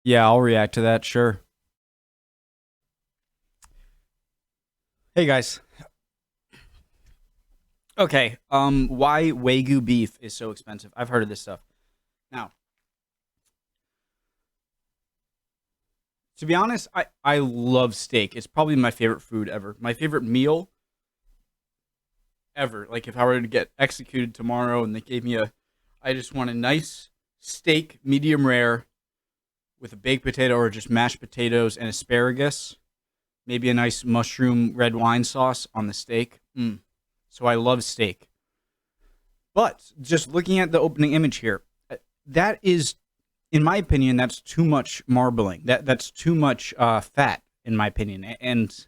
Yeah, I'll react to that, sure. Hey guys. Okay, why Wagyu beef is so expensive. I've heard of this stuff. Now, to be honest, I love steak. It's probably my favorite food ever. My favorite meal ever. Like if I were to get executed tomorrow and they gave me I just want a nice steak, medium rare, with a baked potato or just mashed potatoes and asparagus. Maybe a nice mushroom red wine sauce on the steak. So I love steak. But just looking at the opening image here, that is, in my opinion, that's too much marbling. That's too much fat, in my opinion. And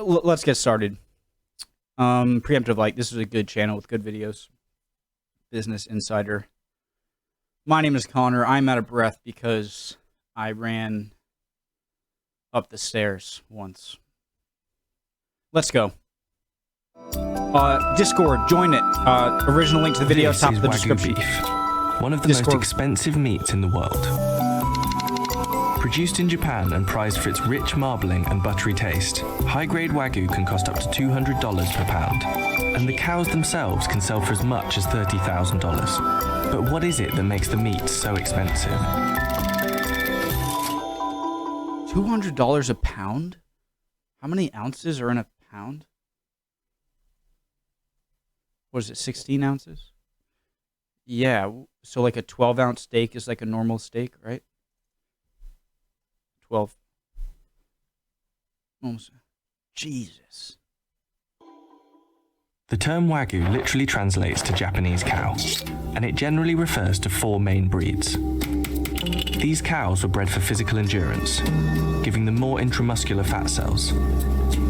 let's get started. Preemptive Light, this is a good channel with good videos. Business Insider. My name is Connor. I'm out of breath because I ran up the stairs once. Let's go. Discord, join it. Original link to the video, top of the description. Beef, one of the most expensive meats in the world. Produced in Japan and prized for its rich marbling and buttery taste, high-grade Wagyu can cost up to $200 per pound, and the cows themselves can sell for as much as $30,000. But what is it that makes the meat so expensive? $200 a pound? How many ounces are in a pound? What is it, 16 ounces? Yeah, so like a 12-ounce steak is like a normal steak, right? 12. Almost. Jesus. The term Wagyu literally translates to Japanese cow, and it generally refers to 4 main breeds. These cows were bred for physical endurance, giving them more intramuscular fat cells.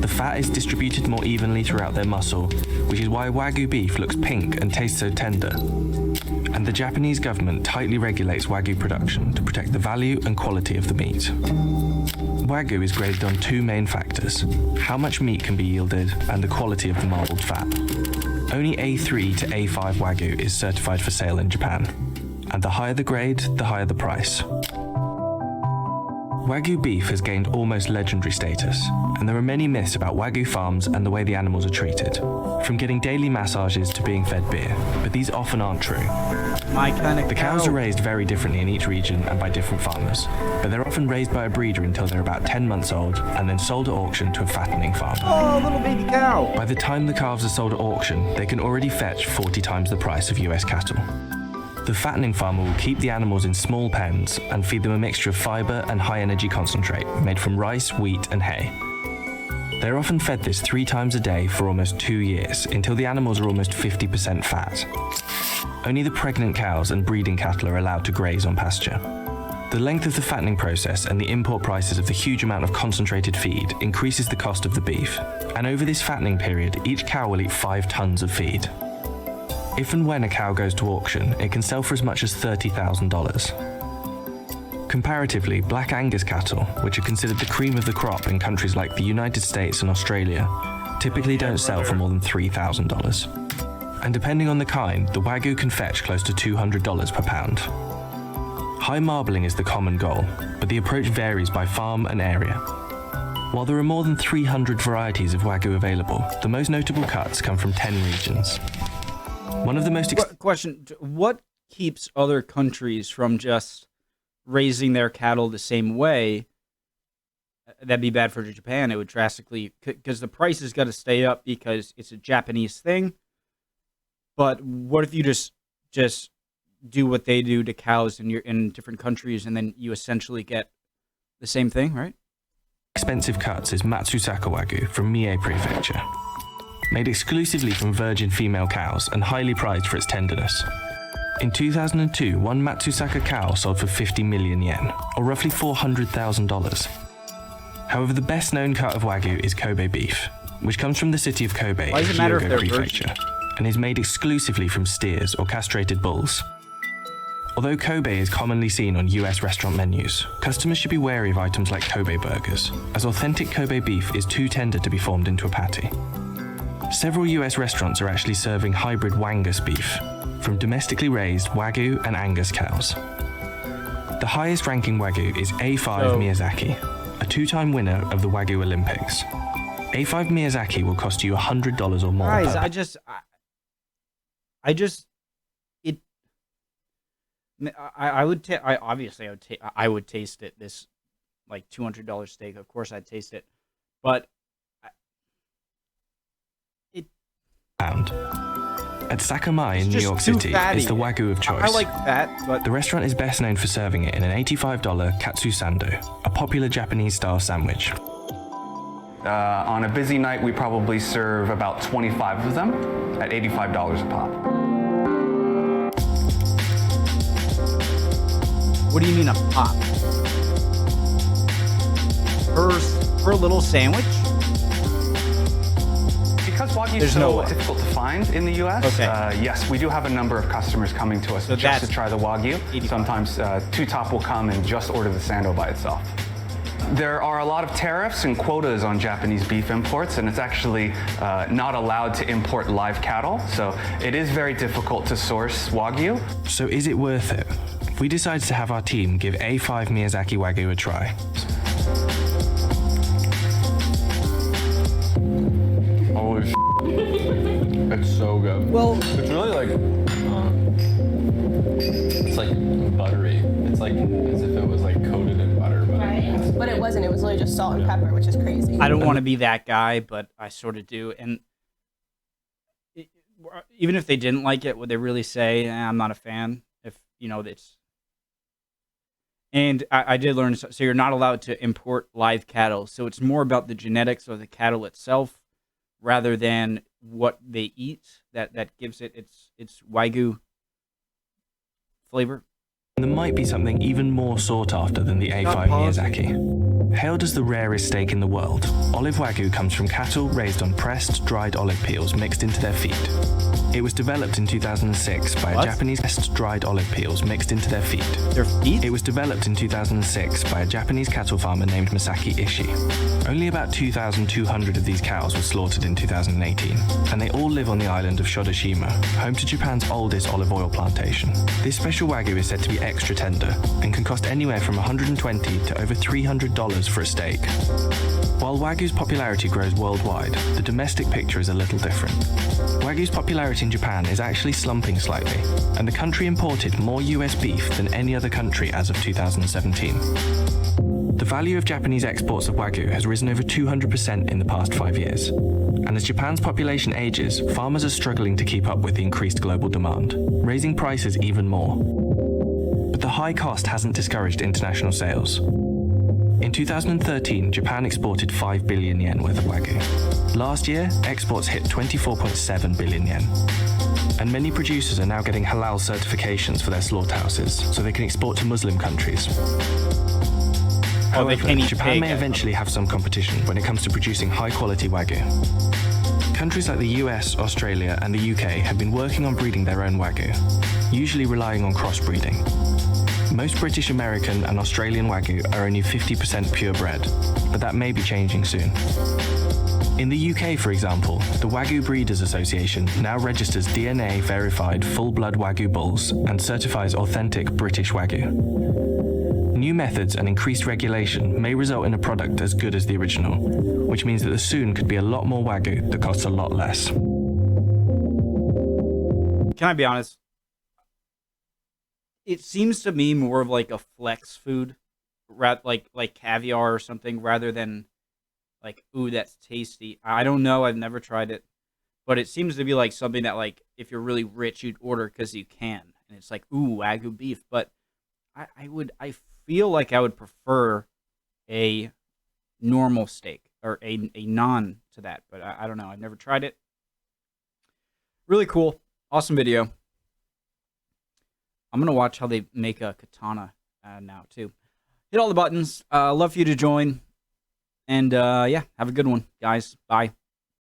The fat is distributed more evenly throughout their muscle, which is why Wagyu beef looks pink and tastes so tender. And the Japanese government tightly regulates Wagyu production to protect the value and quality of the meat. Wagyu is graded on 2 main factors: how much meat can be yielded and the quality of the marbled fat. Only A3 to A5 Wagyu is certified for sale in Japan, and the higher the grade, the higher the price. Wagyu beef has gained almost legendary status, and there are many myths about Wagyu farms and the way the animals are treated, from getting daily massages to being fed beer, but these often aren't true. The cows are raised very differently in each region and by different farmers, but they're often raised by a breeder until they're about 10 months old and then sold at auction to a fattening farm. Oh, little baby cow! By the time the calves are sold at auction, they can already fetch 40 times the price of US cattle. The fattening farmer will keep the animals in small pens and feed them a mixture of fiber and high-energy concentrate made from rice, wheat, and hay. They're often fed this 3 times a day for almost 2 years, until the animals are almost 50% fat. Only the pregnant cows and breeding cattle are allowed to graze on pasture. The length of the fattening process and the import prices of the huge amount of concentrated feed increases the cost of the beef, and over this fattening period, each cow will eat 5 tons of feed. If and when a cow goes to auction, it can sell for as much as $30,000. Comparatively, Black Angus cattle, which are considered the cream of the crop in countries like the United States and Australia, typically don't sell for more than $3,000. And depending on the kind, the Wagyu can fetch close to $200 per pound. High marbling is the common goal, but the approach varies by farm and area. While there are more than 300 varieties of Wagyu available, the most notable cuts come from 10 regions. One of the most question: what keeps other countries from just raising their cattle the same way? That'd be bad for Japan. It would drastically, because the price has got to stay up because it's a Japanese thing. But what if you just do what they do to cows in different countries, and then you essentially get the same thing, right? Expensive cuts is Matsusaka Wagyu from Mie Prefecture. Made exclusively from virgin female cows and highly prized for its tenderness. In 2002, one Matsusaka cow sold for 50 million yen, or roughly $400,000. However, the best known cut of Wagyu is Kobe beef, which comes from the city of Kobe in Hyogo Prefecture, and is made exclusively from steers or castrated bulls. Although Kobe is commonly seen on US restaurant menus, customers should be wary of items like Kobe burgers, as authentic Kobe beef is too tender to be formed into a patty. Several US restaurants are actually serving hybrid Wangus beef from domestically raised Wagyu and Angus cows. The highest ranking Wagyu is A5 Miyazaki, a 2-time winner of the Wagyu Olympics. A5 Miyazaki will cost you $100 or more. Guys, I would taste it. This like $200 steak. Of course, I'd taste it, but pound. At Sakamai in New York City, it's the Wagyu of choice. I like fat, but the restaurant is best known for serving it in an $85 katsu sando, a popular Japanese-style sandwich. On a busy night, we probably serve about 25 of them at $85 a pop. What do you mean a pop? Per little sandwich? Because Wagyu is difficult to find in the U.S., yes, we do have a number of customers coming to us just to try the Wagyu. 85. Sometimes Two Top will come and just order the sando by itself. There are a lot of tariffs and quotas on Japanese beef imports, and it's actually not allowed to import live cattle, so it is very difficult to source Wagyu. So is it worth it? We decided to have our team give A5 Miyazaki Wagyu a try. Holy sh**. It's so good. Well, it's really like, it's like buttery. It's like as if it was like coated in butter. But it wasn't. It was literally just salt and pepper, which is crazy. I don't want to be that guy, but I sort of do. And even if they didn't like it, would they really say, I'm not a fan? If, it's... And I did learn, so you're not allowed to import live cattle. So it's more about the genetics of the cattle itself rather than what they eat that gives it its Wagyu flavor. There might be something even more sought after than the A5 Miyazaki. Hailed as the rarest steak in the world, olive Wagyu comes from cattle raised on pressed, dried olive peels mixed into their feed. It was developed in 2006 by a Japanese pressed, dried olive peels mixed into their feed. Their feed? It was developed in 2006 by a Japanese cattle farmer named Masaki Ishii. Only about 2,200 of these cows were slaughtered in 2018, and they all live on the island of Shodoshima, home to Japan's oldest olive oil plantation. This special Wagyu is said to be extra tender and can cost anywhere from $120 to over $300 for a steak. While Wagyu's popularity grows worldwide, the domestic picture is a little different. Wagyu's popularity in Japan is actually slumping slightly, and the country imported more US beef than any other country as of 2017. The value of Japanese exports of Wagyu has risen over 200% in the past 5 years. And as Japan's population ages, farmers are struggling to keep up with the increased global demand, raising prices even more. But the high cost hasn't discouraged international sales. In 2013, Japan exported 5 billion yen worth of Wagyu. Last year, exports hit 24.7 billion yen. And many producers are now getting halal certifications for their slaughterhouses, so they can export to Muslim countries. However, Japan may eventually have some competition when it comes to producing high-quality Wagyu. Countries like the US, Australia, and the UK have been working on breeding their own Wagyu, usually relying on crossbreeding. Most British, American, and Australian Wagyu are only 50% purebred, but that may be changing soon. In the UK, for example, the Wagyu Breeders Association now registers DNA-verified full-blood Wagyu bulls and certifies authentic British Wagyu. New methods and increased regulation may result in a product as good as the original, which means that there soon could be a lot more Wagyu that costs a lot less. Can I be honest? It seems to me more of like a flex food, like caviar or something, rather than like, ooh, that's tasty. I don't know. I've never tried it, but it seems to be like something that, like, if you're really rich, you'd order because you can, and it's like, ooh, Wagyu beef. But I feel like I would prefer a normal steak or a non to that, but I don't know. I've never tried it. Really cool, awesome video. I'm going to watch how they make a katana now, too. Hit all the buttons. Love for you to join. And, yeah, have a good one, guys. Bye.